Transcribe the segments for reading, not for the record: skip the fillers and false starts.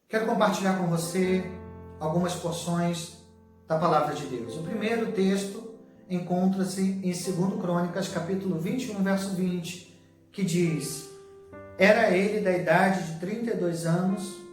Quero compartilhar com você algumas porções da Palavra de Deus. O primeiro texto encontra-se em 2 Crônicas, capítulo 21, verso 20, que diz: Era ele da idade de 32 anos,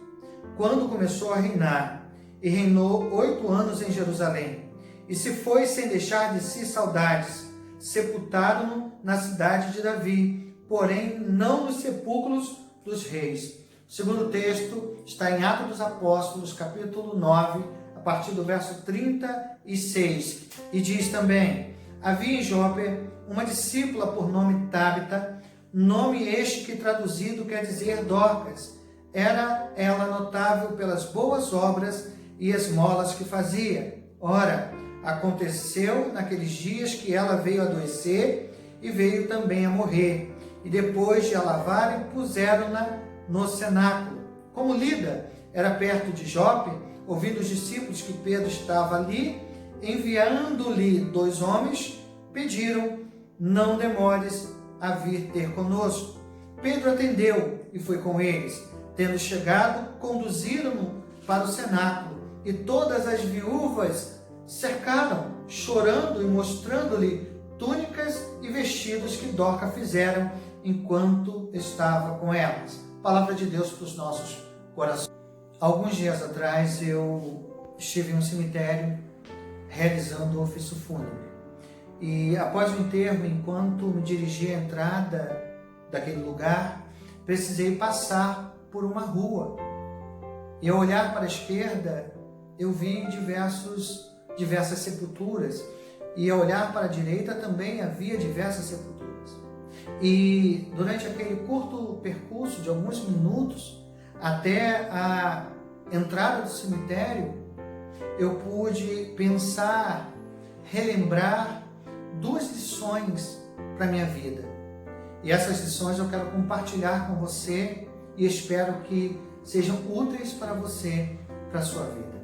quando começou a reinar, e reinou 8 anos em Jerusalém. E se foi sem deixar de si saudades. Sepultaram-no na cidade de Davi, porém não nos sepulcros dos reis. O segundo texto está em Atos dos Apóstolos, capítulo 9, a partir do verso 36, e diz também: Havia em Jope uma discípula por nome Tábita, nome este que traduzido quer dizer Dorcas. Era ela notável pelas boas obras e esmolas que fazia. Ora, aconteceu naqueles dias que ela veio adoecer e veio também a morrer. E depois de a lavarem, puseram-na no cenáculo. Como Lida era perto de Jope, ouvindo os discípulos que Pedro estava ali, enviando-lhe 2 homens, pediram: Não demores a vir ter conosco. Pedro atendeu e foi com eles. Tendo chegado, conduziram-no para o cenáculo, e todas as viúvas cercaram, chorando e mostrando-lhe túnicas e vestidos que Dorca fizeram enquanto estava com elas. Palavra de Deus para os nossos corações. Alguns dias atrás eu estive em um cemitério realizando um ofício fúnebre. E após o enterro, enquanto me dirigia à entrada daquele lugar, precisei passar por uma rua. E ao olhar para a esquerda, eu vi diversas sepulturas. E ao olhar para a direita também havia diversas sepulturas. E durante aquele curto percurso de alguns minutos até a entrada do cemitério, eu pude pensar, relembrar 2 lições para a minha vida. E essas lições eu quero compartilhar com você e espero que sejam úteis para você, para a sua vida.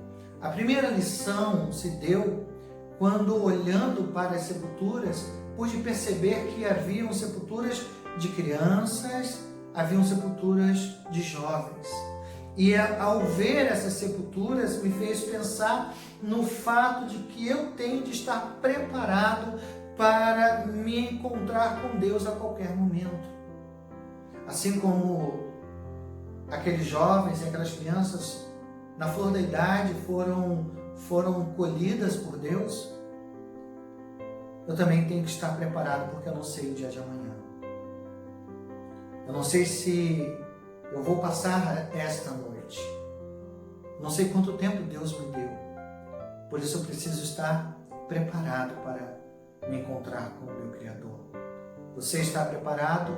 A primeira lição se deu quando, olhando para as sepulturas, pude perceber que haviam sepulturas de crianças, haviam sepulturas de jovens. E ao ver essas sepulturas, me fez pensar no fato de que eu tenho de estar preparado para me encontrar com Deus a qualquer momento. Assim como aqueles jovens e aquelas crianças, na flor da idade, foram colhidas por Deus, eu também tenho que estar preparado, porque eu não sei o dia de amanhã. Eu não sei se eu vou passar esta noite. Eu não sei quanto tempo Deus me deu. Por isso eu preciso estar preparado para me encontrar com o meu Criador. Você está preparado,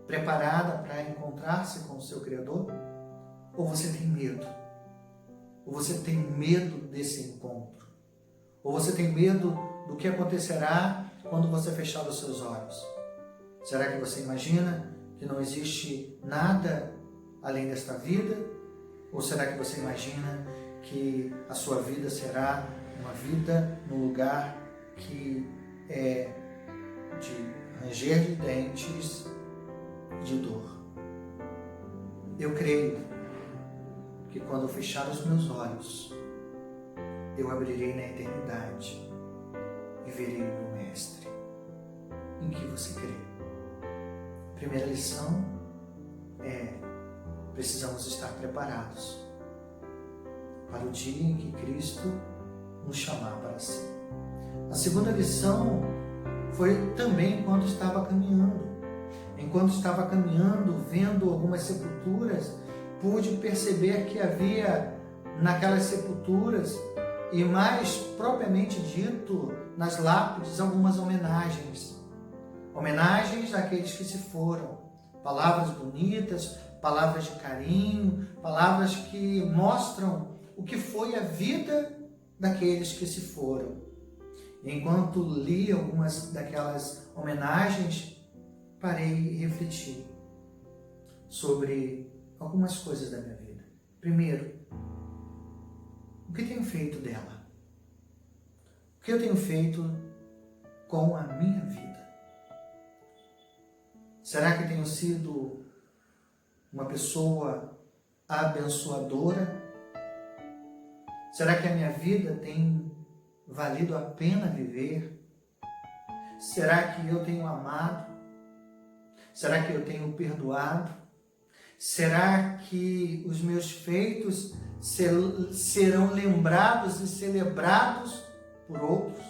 preparada para encontrar-se com o seu Criador? Ou você tem medo? Ou você tem medo desse encontro? Ou você tem medo do que acontecerá quando você fechar os seus olhos? Será que você imagina que não existe nada além desta vida? Ou será que você imagina que a sua vida será uma vida no lugar que é de ranger de dentes, de dor? Eu creio que quando eu fechar os meus olhos, eu abrirei na eternidade e verei o meu Mestre. Em que você crê? Primeira lição é: precisamos estar preparados para o dia em que Cristo nos chamar para si. A segunda lição foi também enquanto estava caminhando. Enquanto estava caminhando, vendo algumas sepulturas, pude perceber que havia naquelas sepulturas, e mais propriamente dito, nas lápides, algumas homenagens. Homenagens àqueles que se foram. Palavras bonitas, palavras de carinho, palavras que mostram o que foi a vida daqueles que se foram. E enquanto li algumas daquelas homenagens, parei e refleti sobre algumas coisas da minha vida. Primeiro, O que tenho feito dela? O que eu tenho feito com a minha vida? Será que tenho sido uma pessoa abençoadora? Será que a minha vida tem valido a pena viver? Será que eu tenho amado? Será que eu tenho perdoado? Será que os meus feitos serão lembrados e celebrados por outros?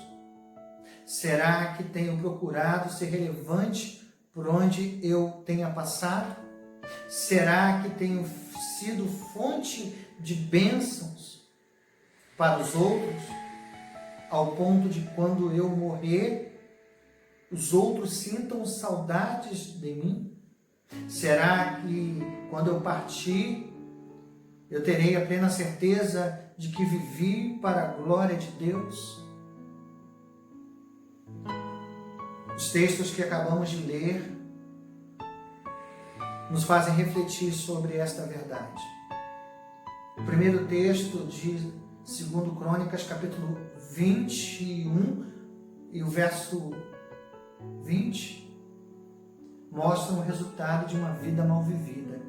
Será que tenho procurado ser relevante por onde eu tenha passado? Será que tenho sido fonte de bênçãos para os outros, ao ponto de quando eu morrer, os outros sintam saudades de mim? Será que quando eu partir, eu terei a plena certeza de que vivi para a glória de Deus? Os textos que acabamos de ler nos fazem refletir sobre esta verdade. O primeiro texto de 2 Crônicas, capítulo 21 e o verso 20, mostram o resultado de uma vida mal vivida.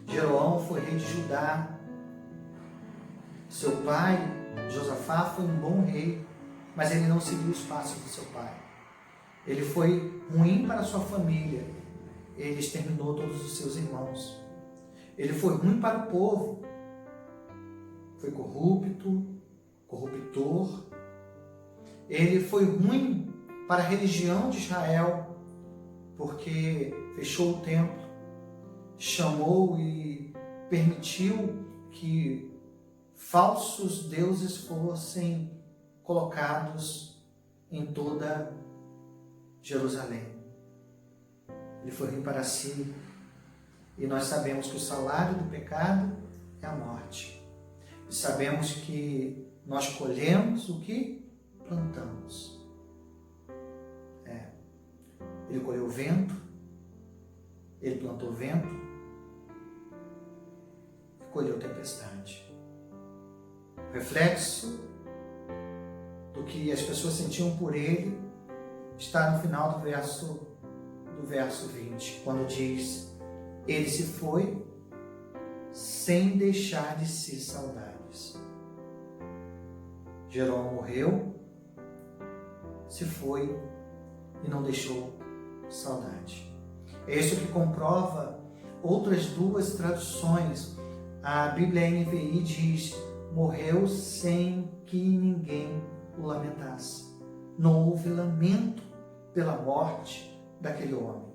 Jeroão foi rei de Judá. Seu pai, Josafá, foi um bom rei, mas ele não seguiu os passos do seu pai. Ele foi ruim para a sua família. Ele exterminou todos os seus irmãos. Ele foi ruim para o povo. Foi corruptor. Ele foi ruim para a religião de Israel, porque fechou o templo, chamou e permitiu que falsos deuses fossem colocados em toda Jerusalém. Ele foi ruim para si, e nós sabemos que o salário do pecado é a morte. E sabemos que nós colhemos o que plantamos. Ele colheu vento, ele plantou vento e colheu tempestade. O reflexo do que as pessoas sentiam por ele está no final do verso 20, quando diz: ele se foi sem deixar de si saudades. Jeroão morreu, se foi e não deixou saudade. É isso que comprova outras duas traduções. A Bíblia NVI diz: morreu sem que ninguém o lamentasse. Não houve lamento pela morte daquele homem.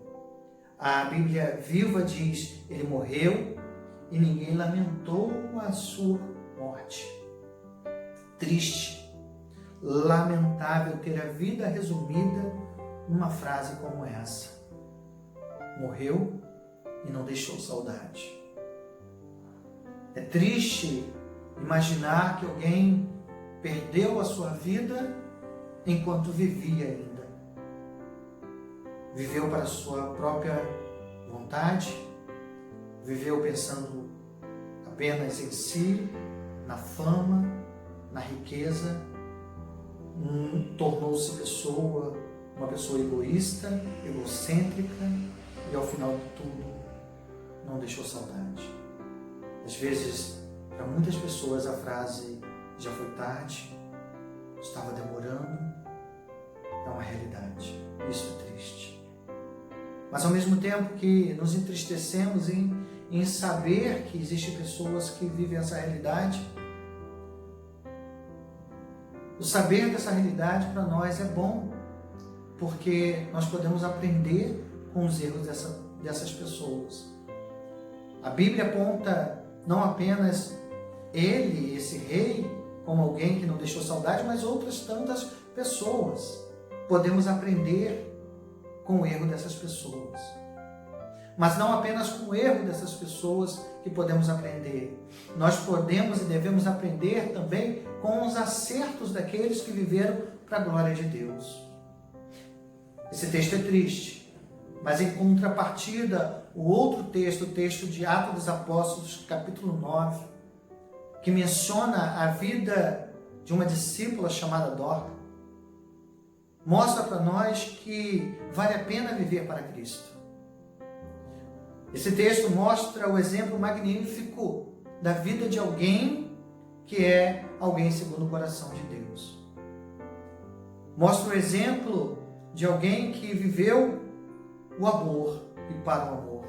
A Bíblia Viva diz: ele morreu e ninguém lamentou a sua morte. Triste, lamentável ter a vida resumida numa frase como essa: morreu e não deixou saudade. É triste imaginar que alguém perdeu a sua vida enquanto vivia ainda. Viveu para a sua própria vontade, viveu pensando apenas em si, na fama, na riqueza, tornou-se uma pessoa egoísta, egocêntrica, e ao final de tudo não deixou saudade. Às vezes, para muitas pessoas, a frase "já foi tarde", "estava demorando", é uma realidade. Isso é triste. Mas ao mesmo tempo que nos entristecemos em saber que existem pessoas que vivem essa realidade, o saber dessa realidade para nós é bom, porque nós podemos aprender com os erros dessas pessoas. A Bíblia aponta não apenas ele, esse rei, como alguém que não deixou saudade, mas outras tantas pessoas. Podemos aprender com o erro dessas pessoas. Mas não apenas com o erro dessas pessoas que podemos aprender. Nós podemos e devemos aprender também com os acertos daqueles que viveram para a glória de Deus. Esse texto é triste, mas em contrapartida, o outro texto, o texto de Atos dos Apóstolos, capítulo 9, que menciona a vida de uma discípula chamada Dorcas, mostra para nós que vale a pena viver para Cristo. Esse texto mostra o exemplo magnífico da vida de alguém que é alguém segundo o coração de Deus. Mostra o exemplo de alguém que viveu o amor e para o amor.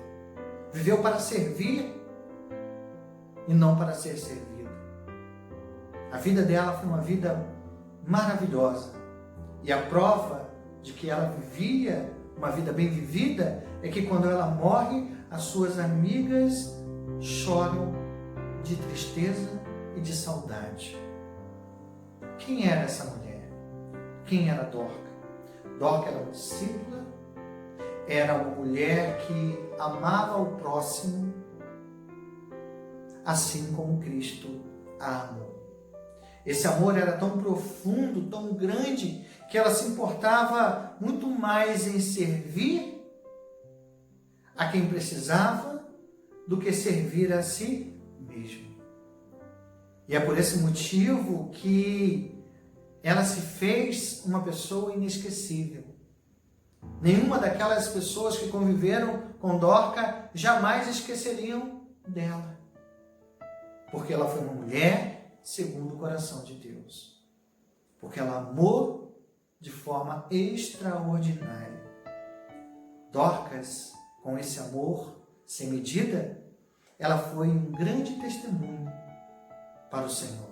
Viveu para servir e não para ser servido. A vida dela foi uma vida maravilhosa. E a prova de que ela vivia uma vida bem vivida é que quando ela morre, as suas amigas choram de tristeza e de saudade. Quem era essa mulher? Quem era Dorcas? Dorcas era uma discípula, era uma mulher que amava o próximo, assim como Cristo a amou. Esse amor era tão profundo, tão grande, que ela se importava muito mais em servir a quem precisava do que servir a si mesmo. E é por esse motivo que ela se fez uma pessoa inesquecível. Nenhuma daquelas pessoas que conviveram com Dorcas jamais esqueceriam dela. Porque ela foi uma mulher segundo o coração de Deus. Porque ela amou de forma extraordinária. Dorcas, com esse amor sem medida, ela foi um grande testemunho para o Senhor.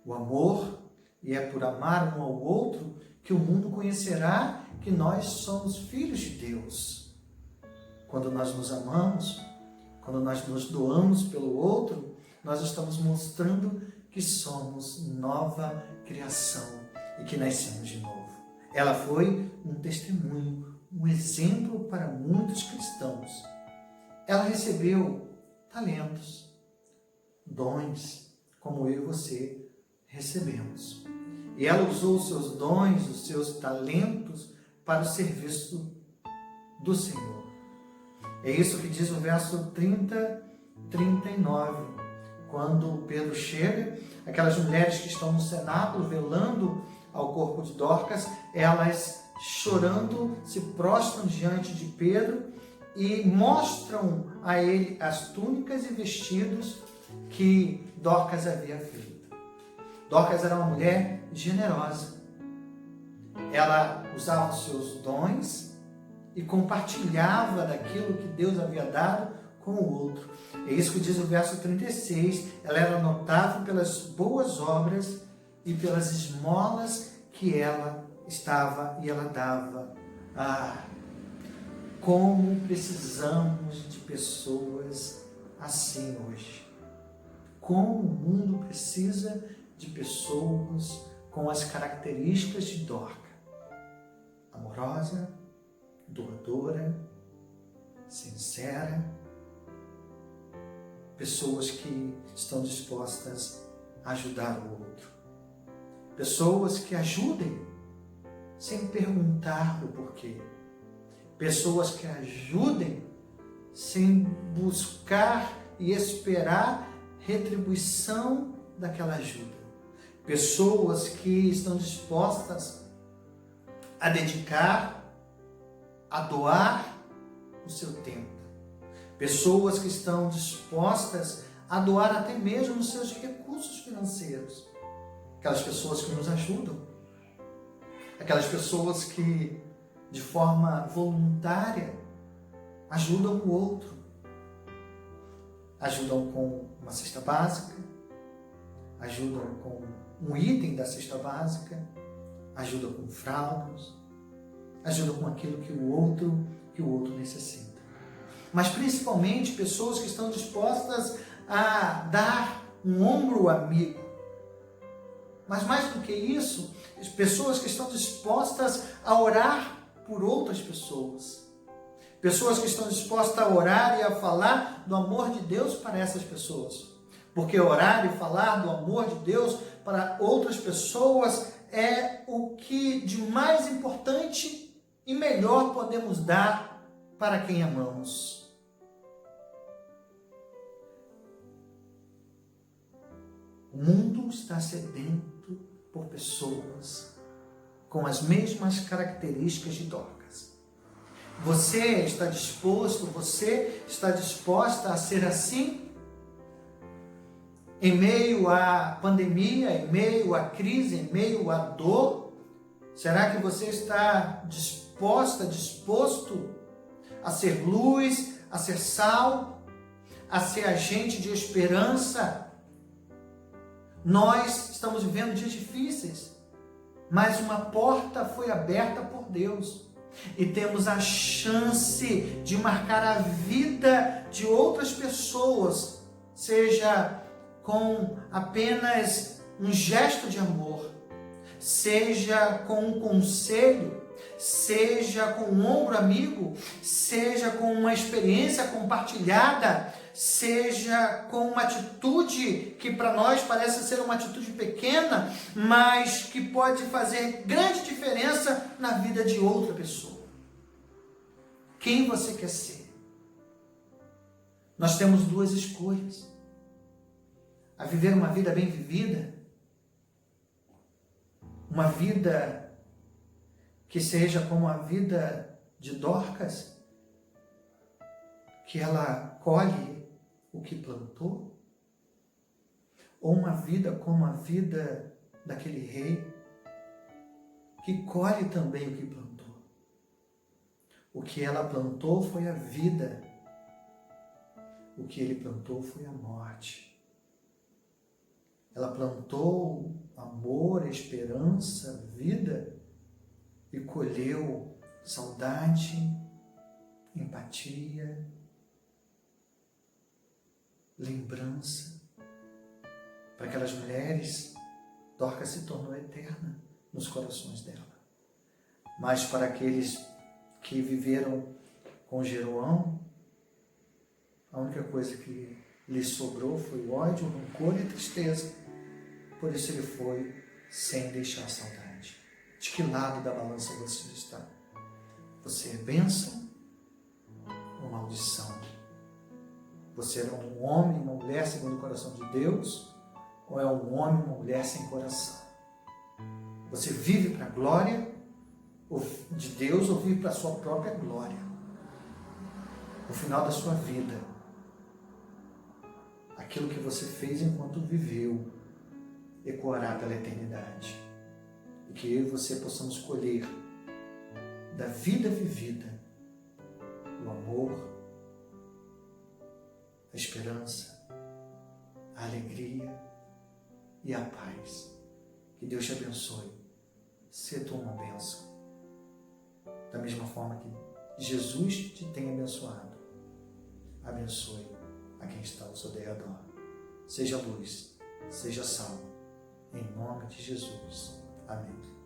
O amor, e é por amar um ao outro que o mundo conhecerá que nós somos filhos de Deus. Quando nós nos amamos, quando nós nos doamos pelo outro, nós estamos mostrando que somos nova criação e que nascemos de novo. Ela foi um testemunho, um exemplo para muitos cristãos. Ela recebeu talentos, dons, como eu e você recebemos. E ela usou os seus dons, os seus talentos para o serviço do Senhor. É isso que diz o verso 30, 39. Quando Pedro chega, aquelas mulheres que estão no cenáculo velando ao corpo de Dorcas, elas chorando se prostram diante de Pedro e mostram a ele as túnicas e vestidos que Dorcas havia feito. Dorcas era uma mulher generosa. Ela usava os seus dons e compartilhava daquilo que Deus havia dado com o outro. É isso que diz o verso 36. Ela era notável pelas boas obras e pelas esmolas que ela estava e ela dava. Como precisamos de pessoas assim hoje. Como o mundo precisa de pessoas com as características de Dorcas. Amorosa, doadora, sincera. Pessoas que estão dispostas a ajudar o outro. Pessoas que ajudem sem perguntar o porquê. Pessoas que ajudem sem buscar e esperar retribuição daquela ajuda. Pessoas que estão dispostas a dedicar, a doar o seu tempo. Pessoas que estão dispostas a doar até mesmo os seus recursos financeiros. Aquelas pessoas que nos ajudam. Aquelas pessoas que, de forma voluntária, ajudam o outro. Ajudam com uma cesta básica, ajudam com um item da cesta básica, ajudam com fraldas, ajudam com aquilo que o outro necessita. Mas principalmente pessoas que estão dispostas a dar um ombro amigo. Mas mais do que isso, pessoas que estão dispostas a orar por outras pessoas. Pessoas que estão dispostas a orar e a falar do amor de Deus para essas pessoas. Porque orar e falar do amor de Deus para outras pessoas é o que de mais importante e melhor podemos dar para quem amamos. O mundo está sedento por pessoas com as mesmas características de Dorcas. Você está disposta a ser assim? Em meio à pandemia, em meio à crise, em meio à dor? Será que você está disposto a ser luz, a ser sal, a ser agente de esperança? Nós estamos vivendo dias difíceis, mas uma porta foi aberta por Deus e temos a chance de marcar a vida de outras pessoas, seja com apenas um gesto de amor, seja com um conselho, seja com um ombro amigo, seja com uma experiência compartilhada, seja com uma atitude que para nós parece ser uma atitude pequena, mas que pode fazer grande diferença na vida de outra pessoa. Quem você quer ser? Nós temos duas escolhas: a viver uma vida bem vivida, uma vida que seja como a vida de Dorcas, que ela colhe o que plantou, ou uma vida como a vida daquele rei, que colhe também o que plantou. O que ela plantou foi a vida, o que ele plantou foi a morte. Ela plantou amor, esperança, vida, e colheu saudade, empatia, lembrança. Para aquelas mulheres, Dorcas se tornou eterna nos corações dela. Mas para aqueles que viveram com Jeroão, a única coisa que lhe sobrou foi o ódio, o rancor e a tristeza. Por isso ele foi sem deixar saudade. De que lado da balança você está? Você é bênção ou maldição? Você é um homem, uma mulher segundo o coração de Deus, ou é um homem, uma mulher sem coração? Você vive para a glória de Deus ou vive para a sua própria glória? No final da sua vida, aquilo que você fez enquanto viveu ecoará pela eternidade. E que eu e você possamos colher da vida vivida o amor, a esperança, a alegria e a paz. Que Deus te abençoe. Seja tu uma bênção. Da mesma forma que Jesus te tem abençoado, abençoe a quem está ao seu redor. Seja luz, seja sal. Em nome de Jesus. Amém.